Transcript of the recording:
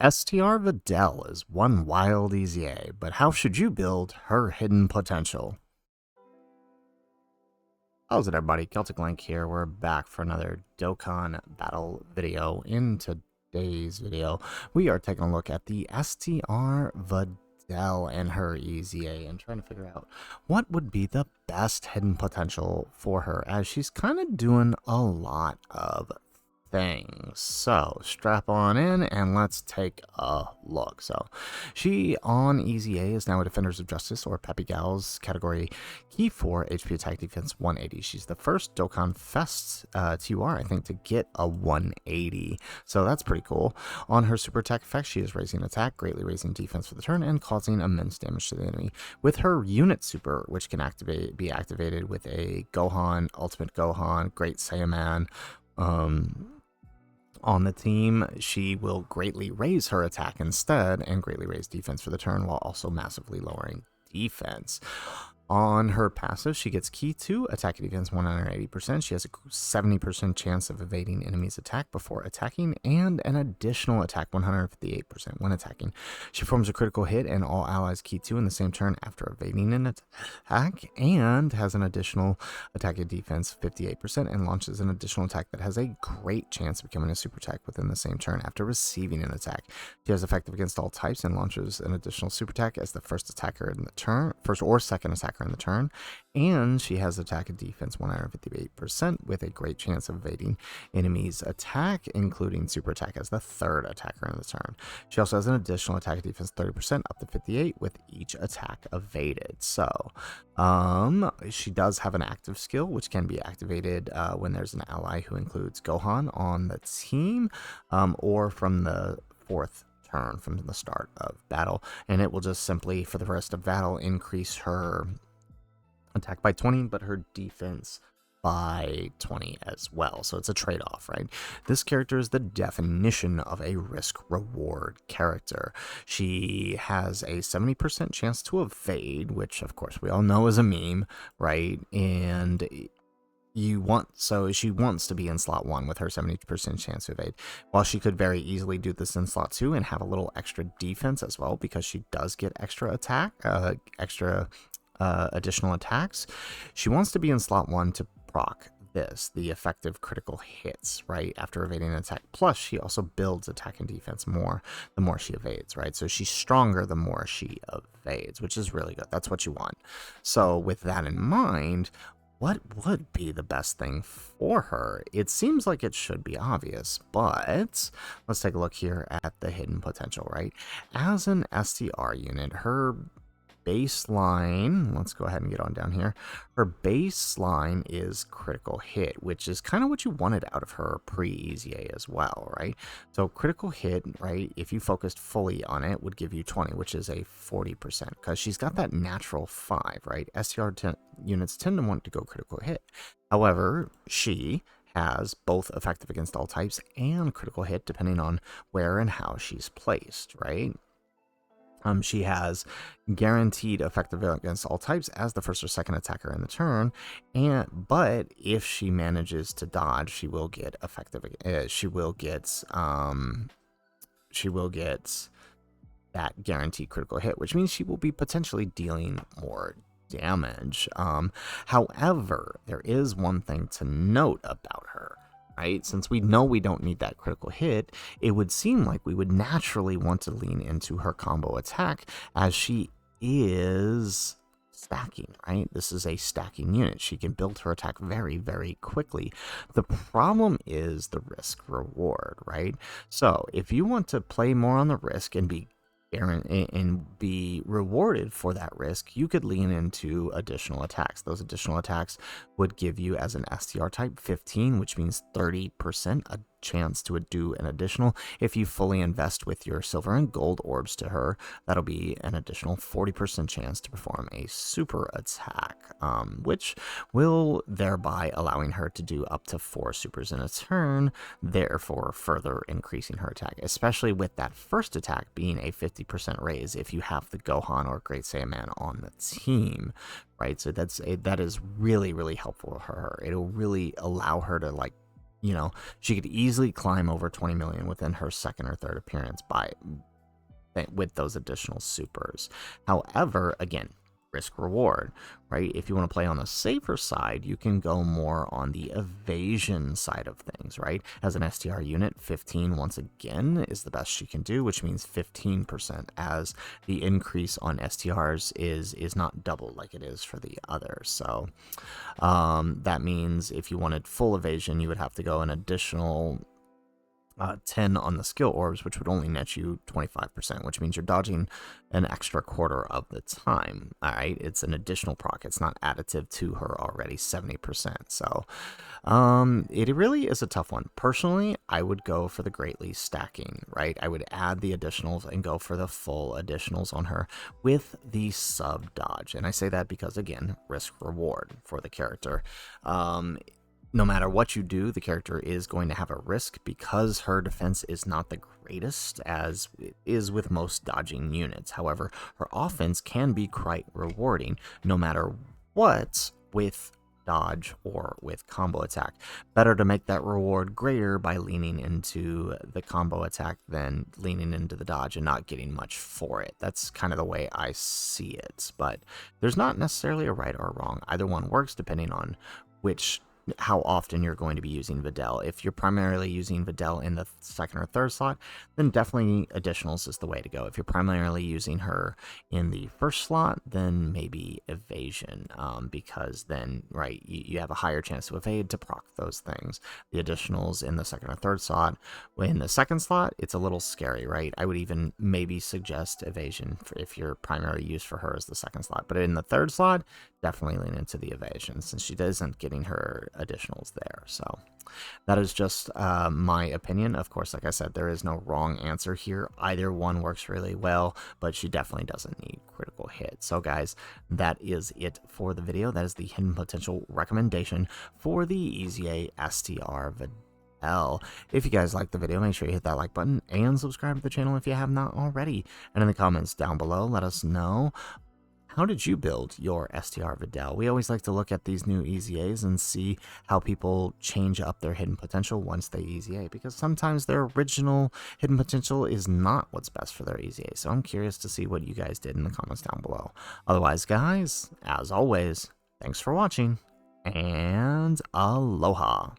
STR Videl is one wild EZA, but how should you build her hidden potential? How's it, everybody? Celtic Link here. We're back for another Dokkan battle video. In today's video, we are taking a look at the STR Videl and her EZA and trying to figure out what would be the best hidden potential for her, as she's kind of doing a lot of things. So strap on in and let's take a look. So she on EZA is now a Defenders of Justice, or Peppy Gal's category, key 4 HP attack defense 180. She's the first Dokkan Fest TUR, I think, to get a 180, so that's pretty cool. On her super attack effect, she is raising attack, greatly raising defense for the turn, and causing immense damage to the enemy. With her unit super, which can be activated with a Gohan, Ultimate Gohan, Great Saiyaman, on the team, she will greatly raise her attack instead and greatly raise defense for the turn, while also massively lowering defense. On her passive, she gets key 2, attack and defense 180%. She has a 70% chance of evading enemies' attack before attacking, and an additional attack 158% when attacking. She performs a critical hit and all allies key 2 in the same turn after evading an attack, and has an additional attack and defense 58%, and launches an additional attack that has a great chance of becoming a super attack within the same turn after receiving an attack. She has effective against all types and launches an additional super attack as the first attacker in the turn, first or second attacker in the turn, and she has attack and defense 158% with a great chance of evading enemies' attack, including super attack as the third attacker in the turn. She also has an additional attack and defense 30% up to 58 with each attack evaded. So she does have an active skill which can be activated when there's an ally who includes Gohan on the team, or from the fourth turn from the start of battle, and it will just simply, for the rest of battle, increase her attack by 20, but her defense by 20 as well. So it's a trade-off, right? This character is the definition of a risk-reward character. She has a 70% chance to evade, which of course we all know is a meme, right? And she wants to be in slot 1 with her 70% chance to evade, while she could very easily do this in slot 2 and have a little extra defense as well, because she does get extra attack, additional attacks. She wants to be in slot 1 to proc the effective critical hits, right, after evading an attack. Plus she also builds attack and defense more the more she evades, right? So she's stronger the more she evades, which is really good. That's what you want. So with that in mind, what would be the best thing for her? It seems like it should be obvious, but let's take a look here at the hidden potential, right? As an STR unit, her baseline, let's go ahead and get on down here. Her baseline is critical hit, which is kind of what you wanted out of her pre-EZA as well, right? So critical hit, right, if you focused fully on it, would give you 20, which is a 40%, because she's got that natural 5, right? STR units tend to want to go critical hit. However, she has both effective against all types and critical hit, depending on where and how she's placed, right? She has guaranteed effective against all types as the first or second attacker in the turn, but if she manages to dodge, she will get effective. She will get that guaranteed critical hit, which means she will be potentially dealing more damage. However, there is one thing to note about her. Right? Since we know we don't need that critical hit, it would seem like we would naturally want to lean into her combo attack, as she is stacking, right? This is a stacking unit. She can build her attack very, very quickly. The problem is the risk reward, right? So if you want to play more on the risk and be rewarded for that risk, you could lean into additional attacks. Those additional attacks would give you, as an STR type, 15, which means 30% a chance to do an additional. If you fully invest with your silver and gold orbs to her, that'll be an additional 40% chance to perform a super attack, which will thereby allowing her to do up to 4 supers in a turn, therefore further increasing her attack, especially with that first attack being a 50% raise if you have the Gohan or Great Saiyaman on the team, right? So that is really, really helpful for her. It'll really allow her to, like, You know, she could easily climb over 20 million within her second or third appearance with those additional supers. However, again, risk reward, right? If you want to play on the safer side, you can go more on the evasion side of things, right? As an STR unit, 15 once again is the best she can do, which means 15%, as the increase on STRs is not double like it is for the others. So that means if you wanted full evasion, you would have to go an additional 10 on the skill orbs, which would only net you 25%, which means you're dodging an extra quarter of the time. All right, it's an additional proc. It's not additive to her already 70%. So it really is a tough one. Personally, I would go for the greatly stacking, right? I would add the additionals and go for the full additionals on her with the sub dodge. And I say that because, again, risk reward for the character. No matter what you do, the character is going to have a risk because her defense is not the greatest, as it is with most dodging units. However, her offense can be quite rewarding no matter what with dodge or with combo attack. Better to make that reward greater by leaning into the combo attack than leaning into the dodge and not getting much for it. That's kind of the way I see it, but there's not necessarily a right or wrong. Either one works depending on how often you're going to be using Videl. If you're primarily using Videl in the second or third slot, then definitely additionals is the way to go. If you're primarily using her in the first slot, then maybe evasion, because then, right, you have a higher chance to evade to proc those things. The additionals in the second or third slot. In the second slot, it's a little scary, right? I would even maybe suggest evasion if your primary use for her is the second slot. But in the third slot, definitely lean into the evasion, since she isn't getting her additionals there. So that is just my opinion. Of course, like I said, there is no wrong answer here. Either one works really well, but she definitely doesn't need critical hit. So guys, that is it for the video. That is the hidden potential recommendation for the EZA STR Videl. If you guys liked the video, make sure you hit that like button and subscribe to the channel if you have not already. And in the comments down below, let us know, how did you build your STR Videl? We always like to look at these new EZAs and see how people change up their hidden potential once they EZA, because sometimes their original hidden potential is not what's best for their EZA. So I'm curious to see what you guys did in the comments down below. Otherwise, guys, as always, thanks for watching, and aloha.